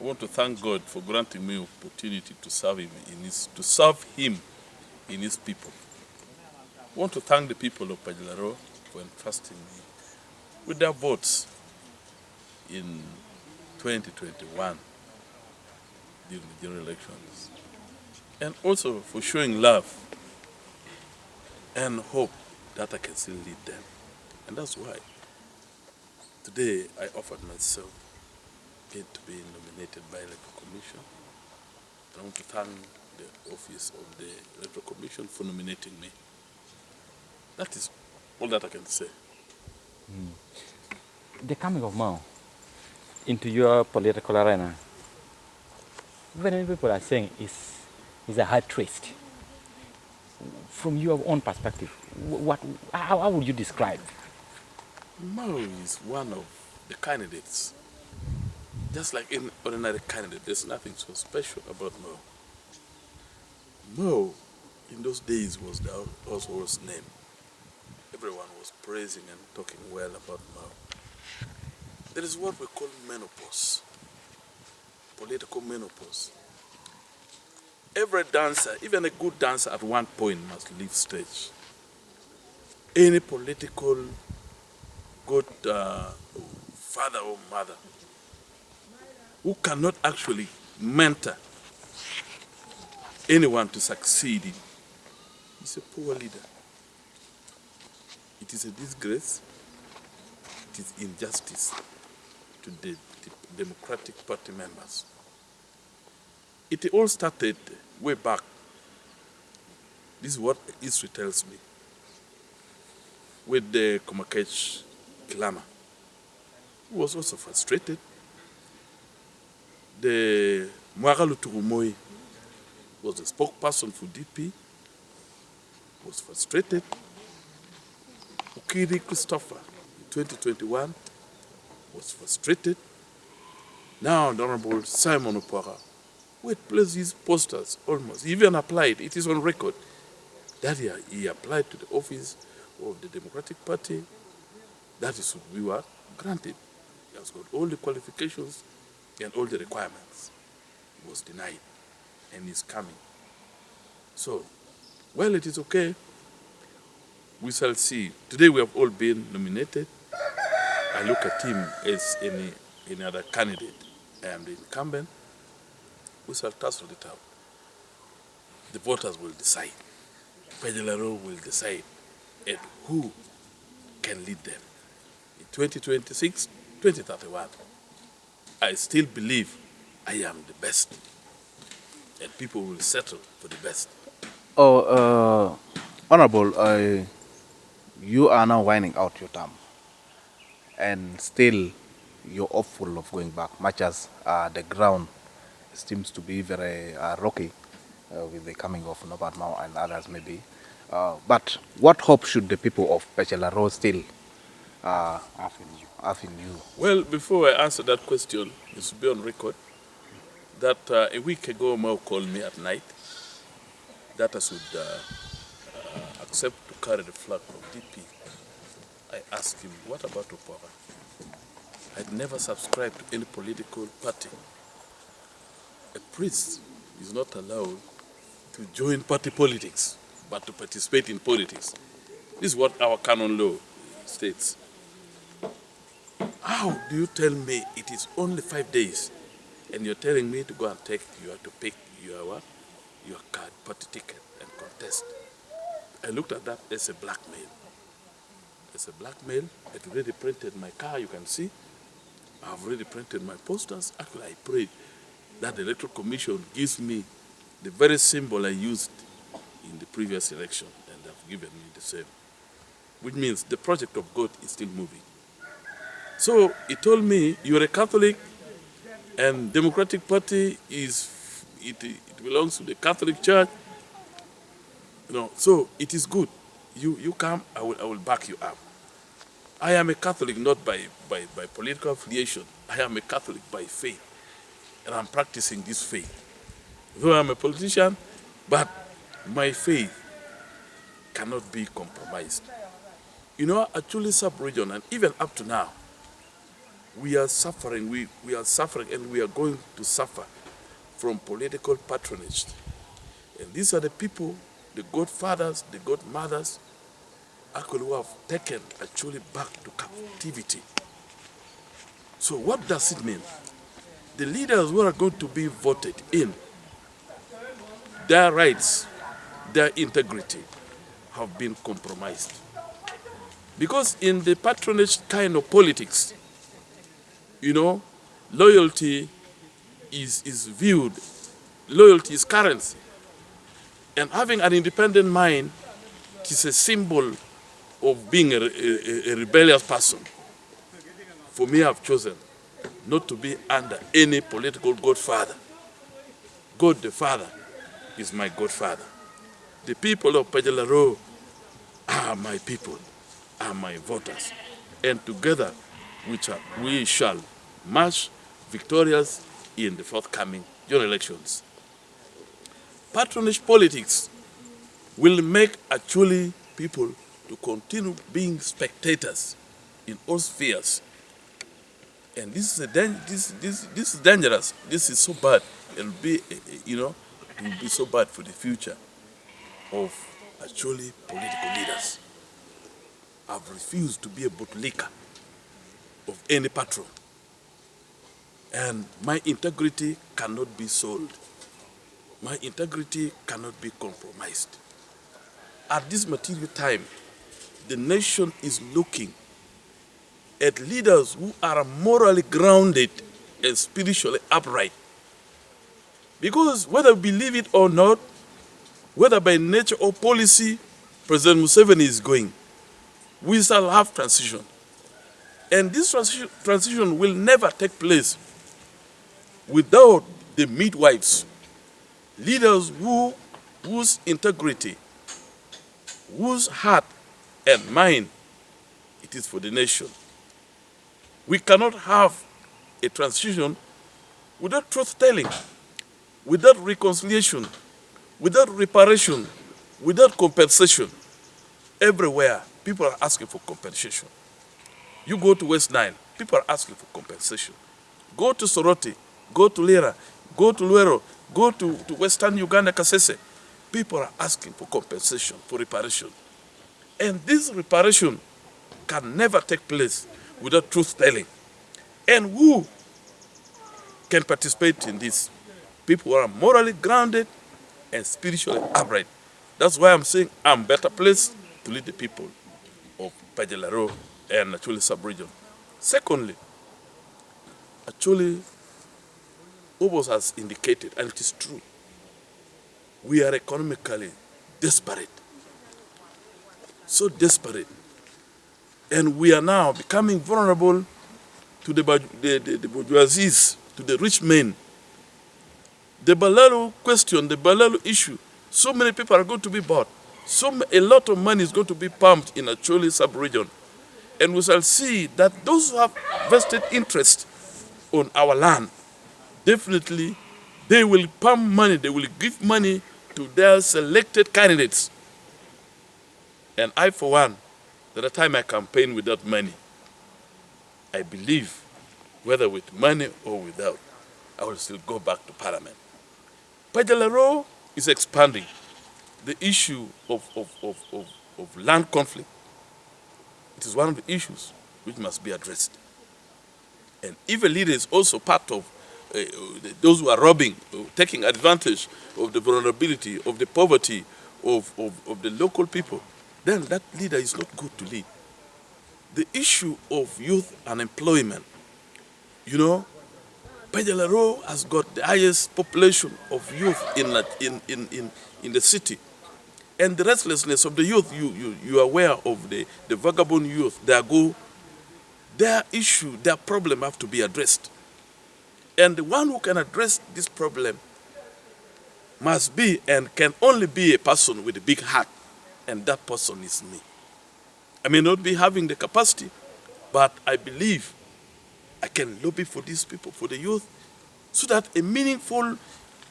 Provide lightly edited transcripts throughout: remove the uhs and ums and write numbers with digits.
I want to thank God for granting me opportunity to serve him in his people. I want to thank the people of Pajilaro for entrusting me with their votes in 2021 during the general elections, and also for showing love and hope that I can still lead them. And that's why today I offered myself to be nominated by Electoral Commission. I want to thank the office of the Electoral Commission for nominating me. That is all that I can say. The coming of Mao into your political arena, many people are saying is a hard twist. From your own perspective, how would you describe? Mao is one of the candidates. Just like any ordinary candidate, there's nothing so special about Mao. Mao, in those days, was the household's name. Everyone was praising and talking well about Mao. There is what we call menopause, political menopause. Every dancer, even a good dancer at one point must leave stage. Any political good father or mother who cannot actually mentor anyone to succeed in is a poor leader. It is a disgrace, it is injustice to the Democratic Party members. It all started way back. This is what history tells me. With the Komakech Kilama, who was also frustrated. The Mwagalu Turumoi was the spokesperson for DP, was frustrated. Ukiri Christopher in 2021 was frustrated. Now the Honorable Simon Opara, who had placed his posters almost, he even applied, it is on record, that he applied to the office of the Democratic Party, that is what we were granted. He has got all the qualifications and all the requirements. He was denied, and he's coming. So, well, it is okay. We shall see. Today we have all been nominated. I look at him as any other candidate. I am the incumbent. We shall tussle it out. The voters will decide. Pajilaro will decide and who can lead them. In 2026, 2031, I still believe I am the best, and people will settle for the best. Oh, Honorable, you are now winding out your term, and still you're hopeful of going back, much as the ground seems to be very rocky with the coming of Nobat Mao and others maybe. But what hope should the people of Pechelaro still have in you? Well, before I answer that question, it should be on record that a week ago Mao called me at night that I should accept to carry the flag of DP. I asked him, what about Opara? I'd never subscribed to any political party. A priest is not allowed to join party politics, but to participate in politics. This is what our canon law states. How do you tell me it is only 5 days and you're telling me to go and pick your what? Your card, party ticket, and contest? I looked at that as a blackmail. As a blackmail, I've already printed my car, you can see. I've already printed my posters. Actually, I prayed that the Electoral Commission gives me the very symbol I used in the previous election, and they've given me the same. Which means the project of God is still moving. So he told me, you're a Catholic, and Democratic Party it belongs to the Catholic Church. So it is good. You come, I will back you up. I am a Catholic not by political affiliation. I am a Catholic by faith, and I'm practicing this faith. Though I'm a politician, but my faith cannot be compromised. Acholi sub-region, and even up to now, We are suffering, we are suffering, and we are going to suffer from political patronage. And these are the people, the godfathers, the godmothers, actually who have taken Acholi back to captivity. So what does it mean? The leaders who are going to be voted in, their rights, their integrity have been compromised. Because in the patronage kind of politics, you know, loyalty is viewed, loyalty is currency. And having an independent mind is a symbol of being a rebellious person. For me, I've chosen not to be under any political godfather. God the Father is my godfather. The people of Pajalaro are my people, are my voters. And together we shall march victorious in the forthcoming general elections. Patronage politics will make actually people to continue being spectators in all spheres. And this is this is dangerous. This is so bad. It'll be, it will be so bad for the future of actually political leaders. I've refused to be a bootlicker of any patron. And my integrity cannot be sold. My integrity cannot be compromised. At this material time, the nation is looking at leaders who are morally grounded and spiritually upright. Because whether we believe it or not, whether by nature or policy, President Museveni is going, we shall have transition. And this transition will never take place without the midwives, leaders whose integrity, whose heart and mind it is for the nation. We cannot have a transition without truth-telling, without reconciliation, without reparation, without compensation. Everywhere, people are asking for compensation. You go to West Nile, people are asking for compensation. Go to Soroti, go to Lira, go to Luero, go to Western Uganda, Kasese. People are asking for compensation, for reparation. And this reparation can never take place without truth-telling. And who can participate in this? People who are morally grounded and spiritually upright. That's why I'm saying I'm better placed to lead the people of Pajalaro and Acholi sub-region. Secondly, actually, Obos has indicated, and it is true, we are economically desperate. So desperate. And we are now becoming vulnerable to the bourgeoisies, to the rich men. The Balalo question, the Balalo issue, so many people are going to be bought. A lot of money is going to be pumped in Acholi sub-region. And we shall see that those who have vested interest on our land, definitely they will pump money, they will give money to their selected candidates. And I, for one, at the time I campaign without money, I believe, whether with money or without, I will still go back to Parliament. Pajalaro is expanding. The issue of land conflict, it is one of the issues which must be addressed. And if a leader is also part of those who are robbing, taking advantage of the vulnerability, of the poverty of the local people, then that leader is not good to lead. The issue of youth unemployment, Pajalaro has got the highest population of youth in the city. And the restlessness of the youth, you are aware of the vagabond youth, their issue, their problem have to be addressed. And the one who can address this problem must be and can only be a person with a big heart. And that person is me. I may not be having the capacity, but I believe I can lobby for these people, for the youth, so that a meaningful,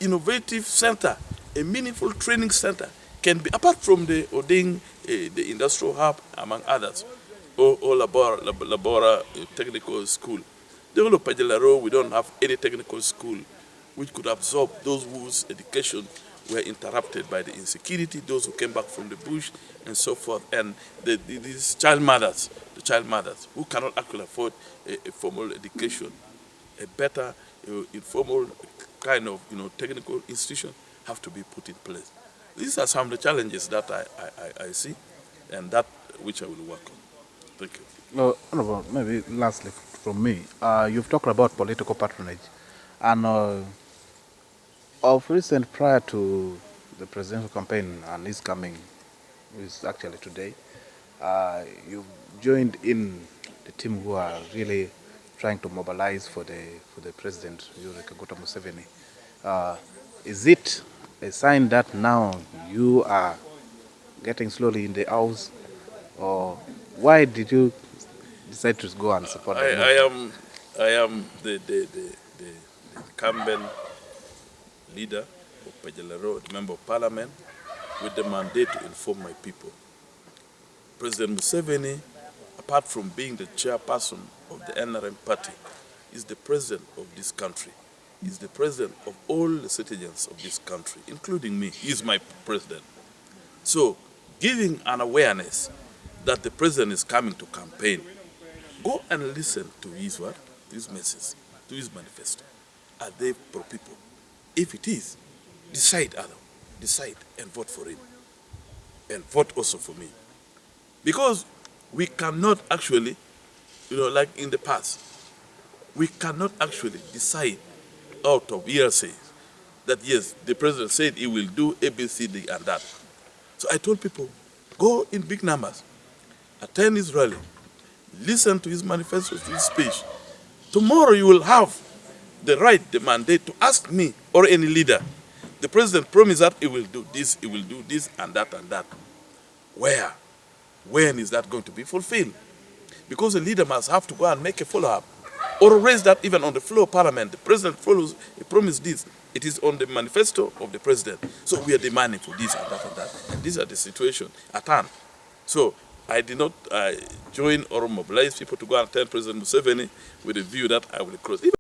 innovative center, a meaningful training center can be, apart from the Oding, the industrial hub, among others, or Labora Technical School, the whole of Pajalaro, we don't have any technical school which could absorb those whose education were interrupted by the insecurity, those who came back from the bush, and so forth. And these child mothers, the child mothers, who cannot actually afford a formal education, a better informal kind of technical institution have to be put in place. These are some of the challenges that I see, and that which I will work on. Thank you. Honorable, maybe lastly from me, you've talked about political patronage, and of recent, prior to the presidential campaign and his coming, is actually today, you've joined in the team who are really trying to mobilize for the president, Yoweri Kaguta Museveni. Is it a sign that now you are getting slowly in the house, or why did you decide to go and support them? I am the incumbent leader of Pajalaro, the member of parliament, with the mandate to inform my people. President Museveni, apart from being the chairperson of the NRM party, is the president of this country. He's the president of all the citizens of this country, including me. He is my president. So, giving an awareness that the president is coming to campaign, go and listen to his word, to his message, to his manifesto. Are they pro people? If it is, decide, Adam. Decide and vote for him. And vote also for me. Because we cannot actually, like in the past, we cannot actually decide out of hearsay that yes, the president said he will do A, B, C, D, and that. So I told people, go in big numbers, attend his rally, listen to his manifesto, to his speech. Tomorrow you will have the right, the mandate to ask me or any leader. The president promised that he will do this, and that, and that. Where? When is that going to be fulfilled? Because the leader must have to go and make a follow-up, or raise that even on the floor of parliament. The president follows, he promised this. It is on the manifesto of the president. So we are demanding for this and that and that. And these are the situation at hand. So I did not join or mobilize people to go and tell President Museveni with a view that I will cross.